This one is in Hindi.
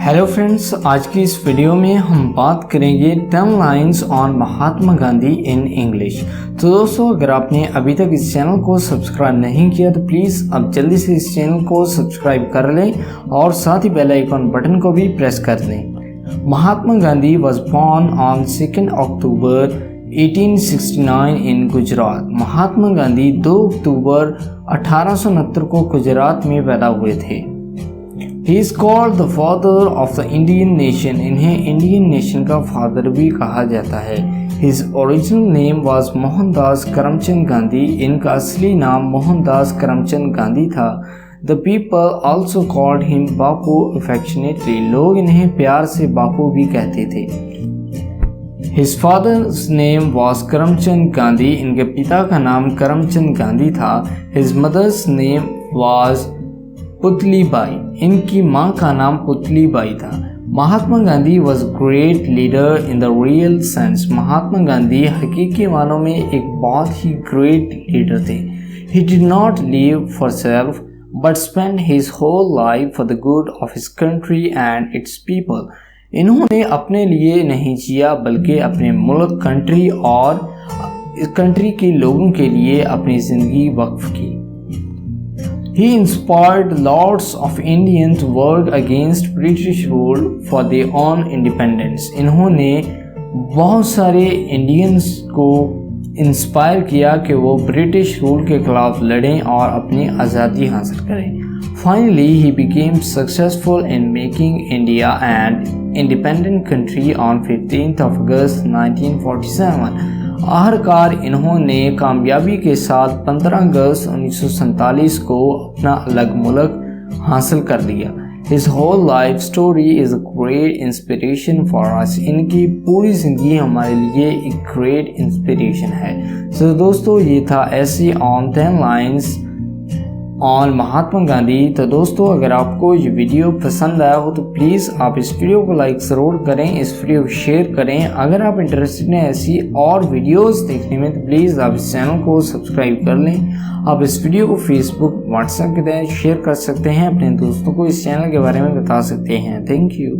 हेलो फ्रेंड्स, आज की इस वीडियो में हम बात करेंगे 10 lines on Mahatma Gandhi in English. तो दोस्तों, अगर आपने अभी तक इस चैनल को सब्सक्राइब नहीं किया तो प्लीज़ अब जल्दी से इस चैनल को सब्सक्राइब कर लें और साथ ही बेल आइकन बटन को भी प्रेस कर दें। महात्मा गांधी वॉज बॉर्न ऑन 2 अक्टूबर 1869 इन गुजरात। महात्मा गांधी 2 अक्टूबर 1869 को गुजरात में पैदा हुए थे। He is called the father of the Indian nation. इन्हें इंडियन नेशन का फादर भी कहा जाता है। His original name was Mohandas Karamchand Gandhi. इनका असली नाम मोहनदास करमचंद गांधी था। The people also called him Bapu affectionately. लोग इन्हें प्यार से बापू भी कहते थे। His father's name was Karamchand Gandhi. इनके पिता का नाम करमचंद गांधी था। His mother's name was Putli Bai. इनकी माँ का नाम पुतली बाई था। Mahatma Gandhi was great leader in the real sense. Mahatma Gandhi हकीकी मानों में एक बहुत ही ग्रेट लीडर थे। He did not live for self but spend his whole life for the good of his country and its people. इन्होंने अपने लिए नहीं जिया बल्कि अपने मुल्क, कंट्री और कंट्री के लोगों के लिए अपनी ज़िंदगी वक्फ की। He inspired lots of Indians to work against British rule for their own independence. इन्होंने बहुत सारे इंडियंस को इंस्पायर किया कि वो ब्रिटिश रूल के खिलाफ लड़ें और अपनी आज़ादी हासिल करें। Finally, he became successful in making India an independent country on 15th of August 1947. आखिरकार इन्होंने कामयाबी के साथ 15 अगस्त 1947 को अपना अलग मुल्क हासिल कर लिया। His whole life story is a great inspiration for us. इनकी पूरी ज़िंदगी हमारे लिए एक ग्रेट इंस्पिरेशन है। तो दोस्तों, ये था ऐसे on 10 lines on Mahatma Gandhi. तो दोस्तों, अगर आपको ये वीडियो पसंद आया हो तो प्लीज़ आप इस वीडियो को लाइक ज़रूर करें, इस वीडियो को शेयर करें। अगर आप इंटरेस्टेड हैं ऐसी और वीडियोस देखने में तो प्लीज़ आप इस चैनल को सब्सक्राइब कर लें। आप इस वीडियो को फेसबुक, व्हाट्सएप के तहत शेयर कर सकते हैं, अपने दोस्तों को इस चैनल के बारे में बता सकते हैं। Thank you.